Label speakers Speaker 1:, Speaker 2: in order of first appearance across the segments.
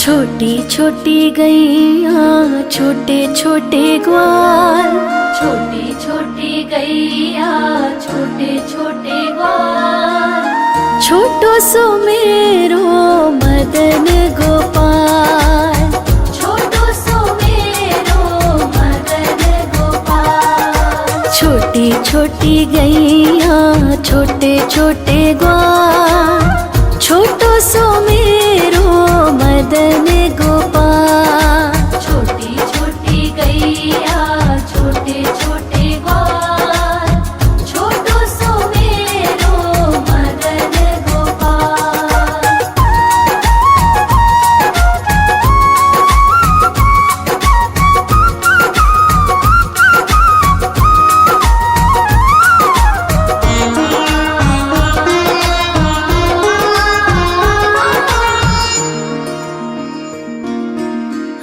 Speaker 1: छोटी छोटी गैया छोटे छोटे ग्वाल, छोटी छोटी गैया छोटे छोटे ग्वाल, छोटो सो मेरो मदन गोपाल, छोटो सो मेरो मदन गोपाल। छोटी छोटी गैया छोटे छोटे ग्वाल, छोटो सो मेरो मदन गोपाल। छोटी छोटी गैया छोटे छोटे ग्वाल, छोटो सो मेरो मदन गोपाल।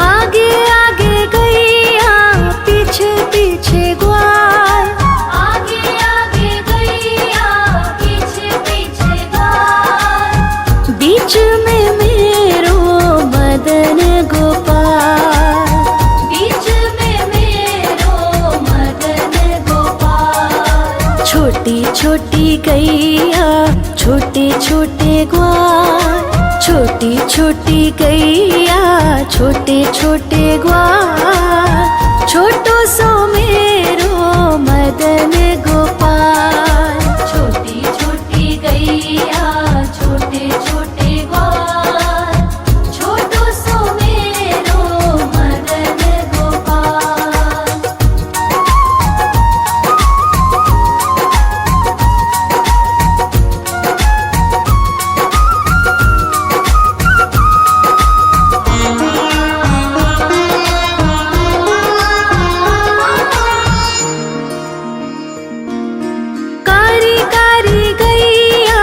Speaker 1: आगे आगे गैया पीछे पीछे ग्वाल, आगे आगे गैया पीछे पीछे ग्वाल, बीच में मेरो मदन गोपाल, बीच में मेरो मदन गोपाल। छोटी छोटी गैया छोटे छोटे ग्वाल, छोटी छोटी गैया छोटे छोटे ग्वाल, छोटो सो मेरो मदन गोपाल। छोटी छोटी गैया छोटे छोटे ग्वाल, छोटो सो मेरो मदन गोपाल। कारी कारी गैया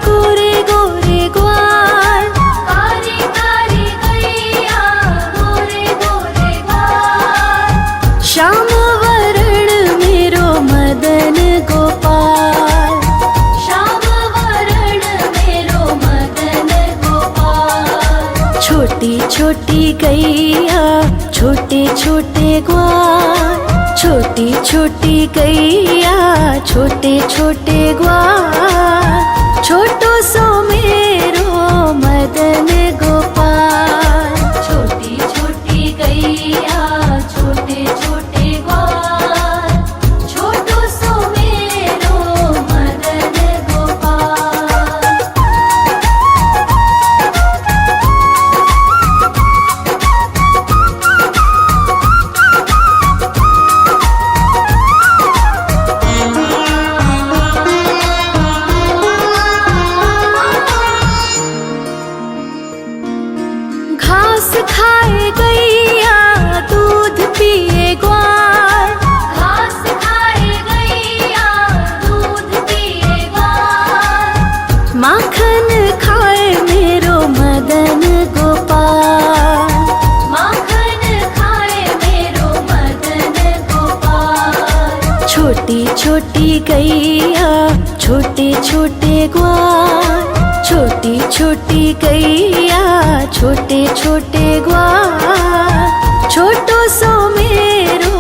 Speaker 1: गोरे गोरे ग्वाल, कारी कारी गैया गोरे गोरे ग्वाल, श्याम वरण मेरो मदन गोपाल, श्याम वरण मेरो मदन गोपाल। छोटी छोटी गैया छोटे छोटे ग्वाल, छोटी छोटी गैया छोटे छोटे ग्वाल, छोटो सो मेरो मदन गोपाल। छोटी छोटी गैया छोटे छोटे ग्वाल, छोटो सो मेरो मदन गोपाल। घास खाए गैया दूध पिए ग्वाल, घास खाए गैया दूध पिए ग्वाल, माखन खाए मेरो मदन गोपाल, माखन खाए मेरो मदन गोपाल। छोटी छोटी गैया छोटे छोटे ग्वाल, छोटी छोटी गैया छोटे छोटे ग्वाल, छोटो सो मेरो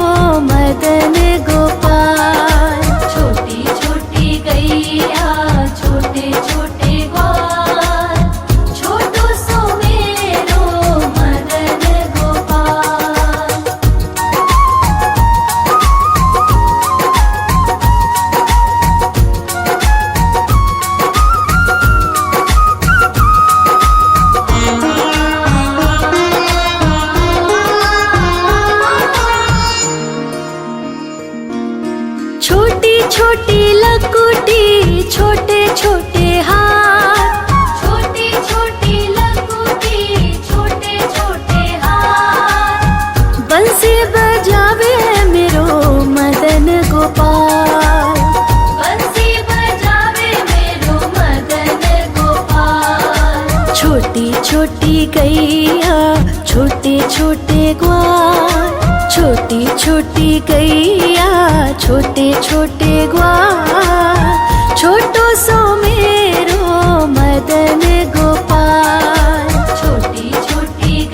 Speaker 1: मदन गोपाल। छोटी छोटी गैया छोटे छोटे ग्वाल, छोटो सो मेरो मदन गोपाल। छोटी छोटी लकुटी छोटे छोटे हाथ, छोटी छोटी लकुटी छोटे छोटे हाथ, बंसी बजावे मेरो मदन गोपाल, बंसी बजावे मेरो मदन गोपाल। छोटी छोटी गैया छोटे छोटे ग्वाल, छोटी छोटी गैया छोटे छोटे ग्वाल, छोटो सो मेरो मदन गोपाल। छोटी छोटी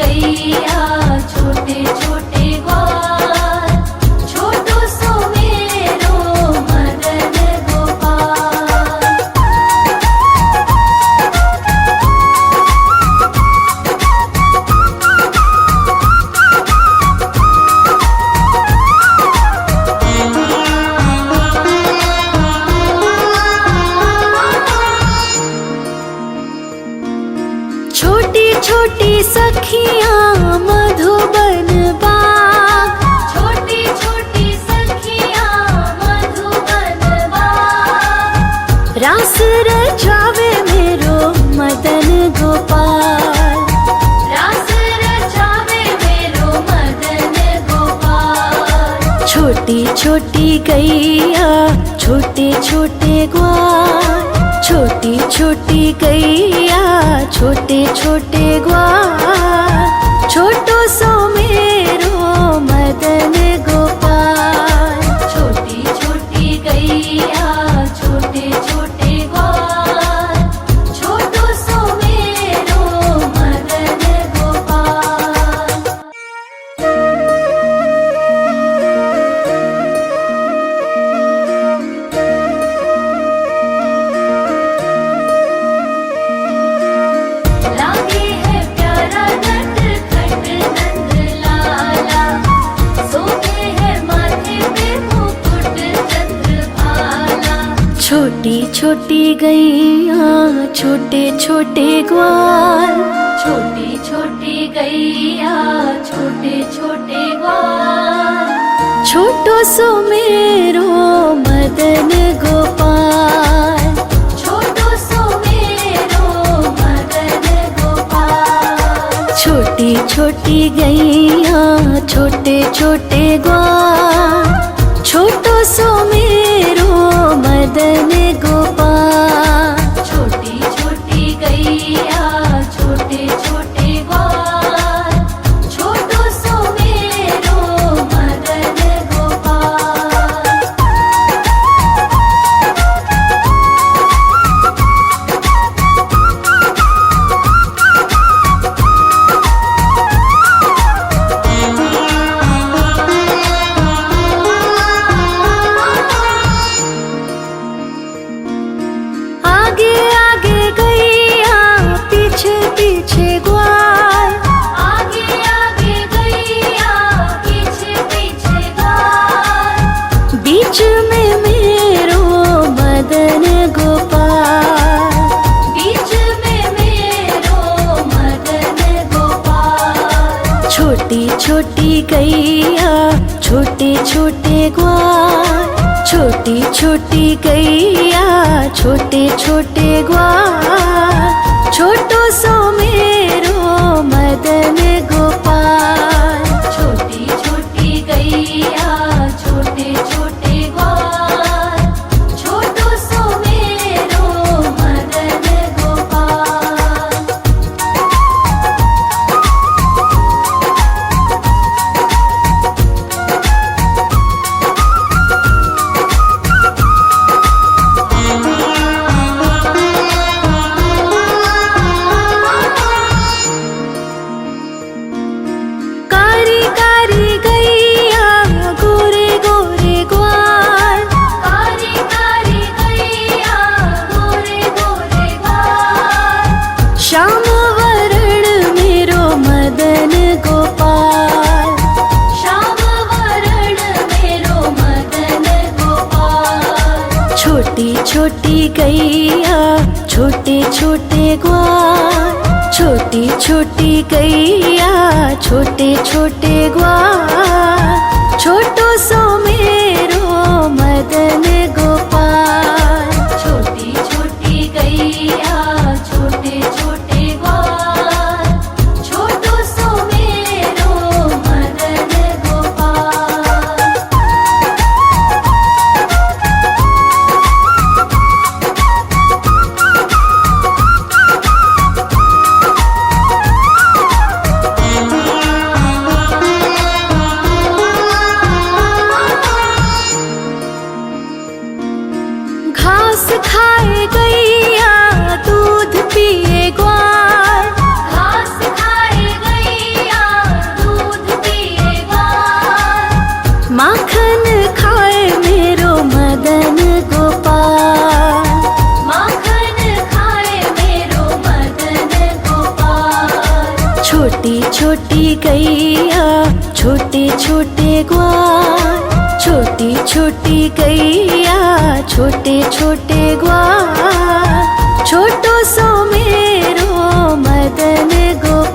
Speaker 1: छोटी सखियाँ मधुबन बाग, छोटी छोटी सखियाँ मधुबन बाग। रास रचावे मेरो मदन गोपाल, रास रचावे मेरो मदन गोपाल। छोटी छोटी गैया छोटे छोटे ग्वाल, छोटी छोटी गैया छोटे छोटे ग्वाल। छोटो सो मेरो मदन गोपाल, छोटी छोटी गैया छोटे छोटे ग्वाल। छोटो सो मेरो मदन गोपाल। लागे है प्यारा नटखट नंद लाला, सोते है माथे पे मुकुट चंद्रभाला। छोटी छोटी गैया छोटे छोटे ग्वाल, छोटी छोटी गैया छोटे छोटे ग्वाल। छोटो सो मेरो मदन गोपाल, छोटो सो मेरो मदन गोपाल। छोटी छोटी गैया छोटे छोटे ग्वाल, छोटो सो मेरो मदन गोपाल। छोटी छोटी गैया छोटे छोटे ग्वाल, छोटो सो मेरो मदन गोपाल। आगे आगे गैया पीछे पीछे ग्वाल, आगे आगे गैया पीछे पीछे ग्वाल। बीच में मेरो मदन गोपाल, बीच में मेरो मदन गोपाल। छोटी छोटी गैया छोटे छोटे ग्वाल, छोटी छोटी गैया छोटे छोटे ग्वाल। छोटो सो मेरो मदन गोपाल, छोटी छोटी गैया छोटे छोटे ग्वाल। छोटो सो मेरो मदन गोपाल। कारी कारी गैया गोरे गोरे ग्वाल, कारी कारी गैया गोरे गोरे ग्वाल। श्याम वरण मेरो मदन गोपाल, श्याम वरण मेरो मदन गोपाल। छोटी छोटी गैया छोटे छोटे ग्वाल, छोटी छोटी गैया छोटे छोटे ग्वाल। छोटो सो मेरो मदन गोपाल, छोटी छोटी गैया छोटे छोटे ग्वाल। छोटो सो मेरो मदन गोपाल। घास खाए गैया दूध पिए ग्वाल, घास खाए गैया दूध पिए ग्वाल। माखन खाए मेरो मदन गोपाल, माखन खाए मेरो मदन गोपाल। छोटी छोटी गैया छोटे छोटे ग्वाल, छोटी छोटी गैया छोटे छोटे ग्वाल। छोटो सो मेरो मदन गोपाल।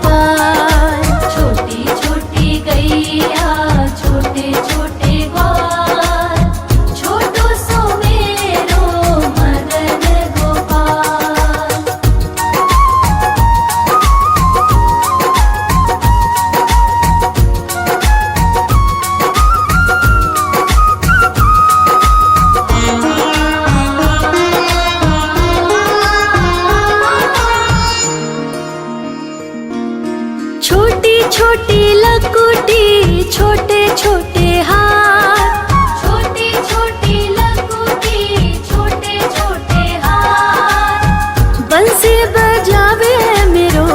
Speaker 1: छोटी लकुटी छोटे छोटे हाथ, छोटी छोटी लकुटी छोटे छोटे हाथ, बंसी बजावे मेरो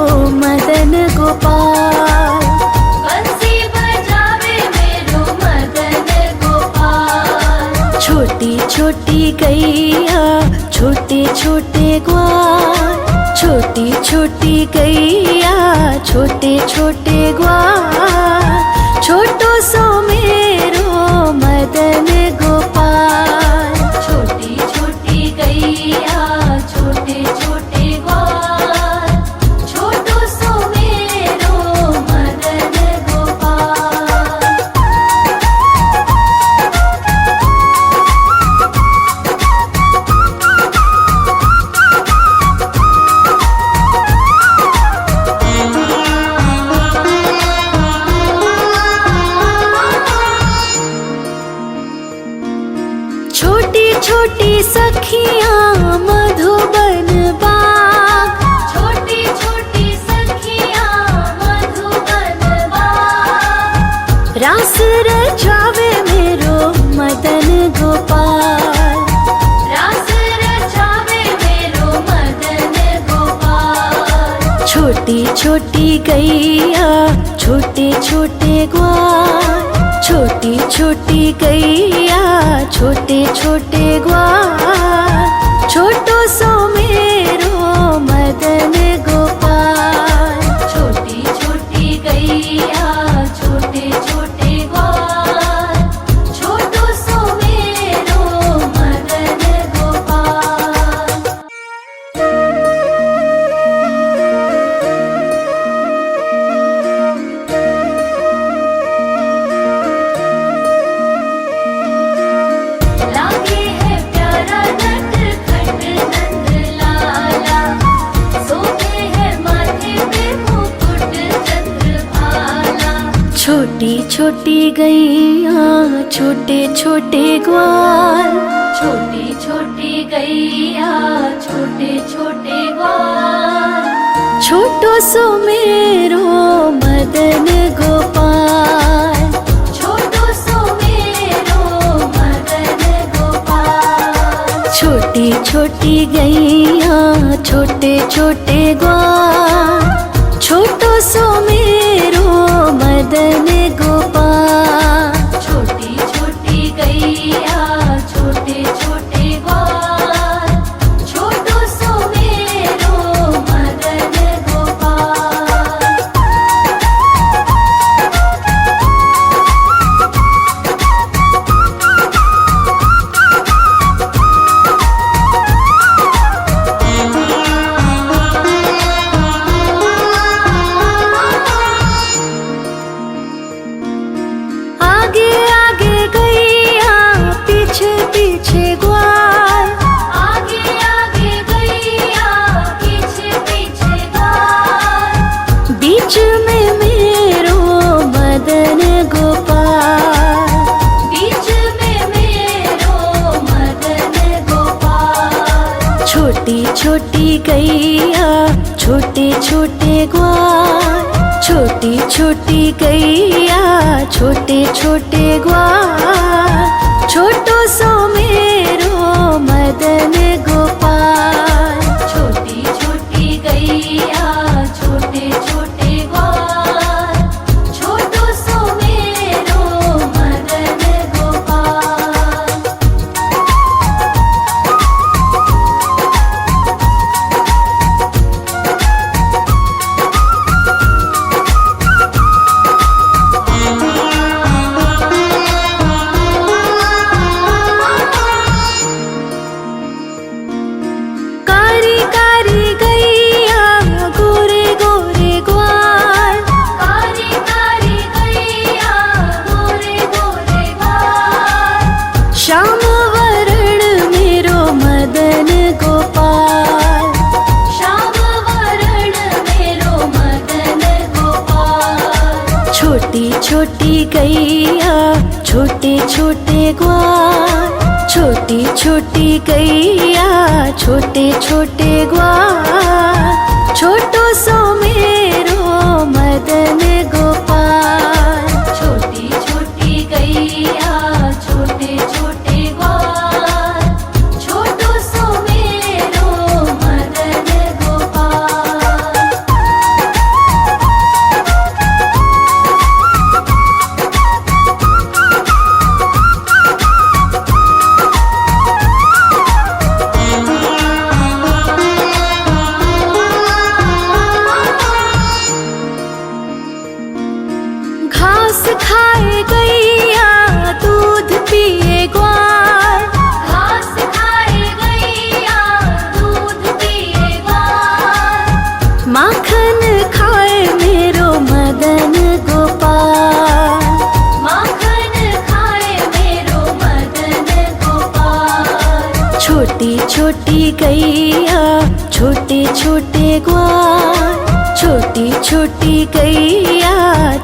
Speaker 1: मदन गोपाल, बंसी बजावे मेरो मदन गोपाल। छोटी छोटी गैया छोटे छोटे ग्वाल, छोटी छोटी गैया छोटे छोटे ग्वाल, छोटो सो मेरो मदन गोपाल। छोटी छोटी गैया छोटे छोटे ग्वाल, छोटो सो मेरो मदन गोपाल। छोटी छोटी सखियाँ मधुबन बाग, छोटी छोटी सखियाँ मधुबन बाग, रास रचावे मेरो मदन गोपाल, रास रचावे मेरो मदन गोपाल। छोटी छोटी गैया छोटे छोटे ग्वाल, छोटी छोटी गैया छोटे छोटे ग्वाल, छोटो सो मेरो मदन गोपाल। छोटी छोटी गैया छोटे छोटे ग्वाल, छोटो सो मेरो मदन गोपाल। लागे है प्यारा नटखट नंद लाला, सोते है माथे पे मुकुट चंद्रभाला। छोटी छोटी गैया छोटे छोटे ग्वाल, छोटी छोटी गैया छोटे छोटे ग्वाल, छोटो सो मेरो मदन गोपाल, छोटो सो मेरो मदन गोपाल। छोटी छोटी गैया छोटे छोटे ग्वाल, छोटो सो मेरो मदन गोपाल। छोटी छोटी गैया छोटे छोटे ग्वाल, छोटो सो मेरो मदन गोपाल। आगे आगे गैया पीछे पीछे ग्वाल, आगे आगे गैया पीछे पीछे ग्वाल, बीच में मेरो मदन गोपाल, बीच में मेरो मदन गोपाल। छोटी छोटी गैया छोटे छोटे ग्वाल, छोटी छोटी गैया छोटे छोटे ग्वाल, छोटो सो मेरो मदन गोपाल। छोटी छोटी गैया छोटे छोटे ग्वाल, छोटो सो मेरो मदन गोपाल। छोटी गैया छोटे छोटे ग्वाल, छोटी छोटी गैया छोटे छोटे ग्वाल, छोटो सो मेरो मदन गो खाए मेरो मदन गोपाल, माखन खाए मेरो मदन गोपाल। छोटी छोटी गैया छोटे छोटे ग्वाल, छोटी छोटी गैया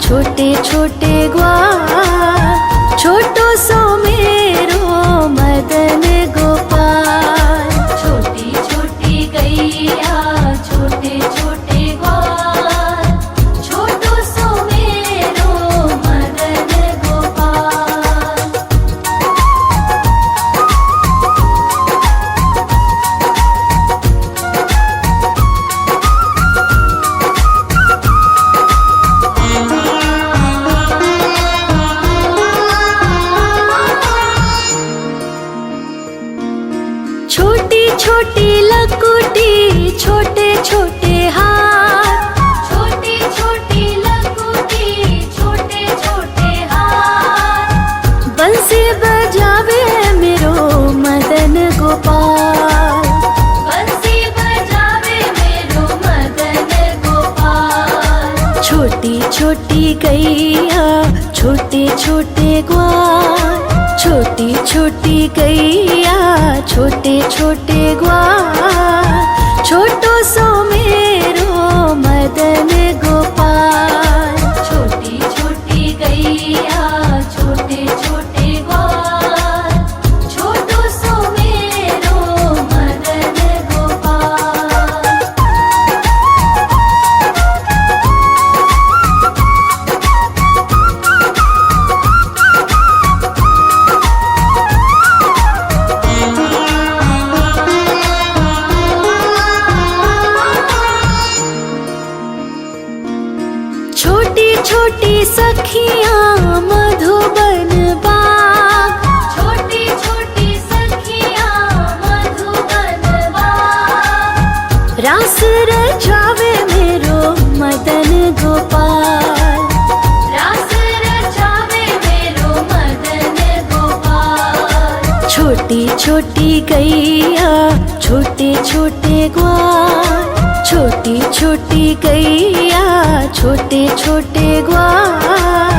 Speaker 1: छोटे छोटे ग्वाल। छोटो सो मेरो मदन गोपाल, छोटी छोटी गैया छोटे छोटे ग्वाल। छोटो सो मेरो मदन गोपाल। छोटी छोटी लकुटी छोटे छोटे हाथ, छोटी छोटी लकुटी छोटे छोटे हाथ। बंसी बजावे मेरो मदन गोपाल, बंसी बजावे मेरो मदन गोपाल। छोटी छोटी गैया छोटे छोटे ग्वाल, छोटी छोटी गैया छोटे छोटे ग्वाल। छोटो सो मेरो मदन गोपाल, छोटी छोटी गैया छोटे छोटे ग्वाल। छोटो सो मेरो मदन गोपाल। छोटी छोटी सखियाँ मधुबन बाग, छोटी छोटी सखियाँ मधुबन बाग। रास रचावे मेरो मदन गोपाल, रास रचावे मेरो मदन गोपाल। छोटी छोटी गैया छोटे छोटे ग्वाल, छोटी छोटी गैया छोटे छोटे ग्वाल।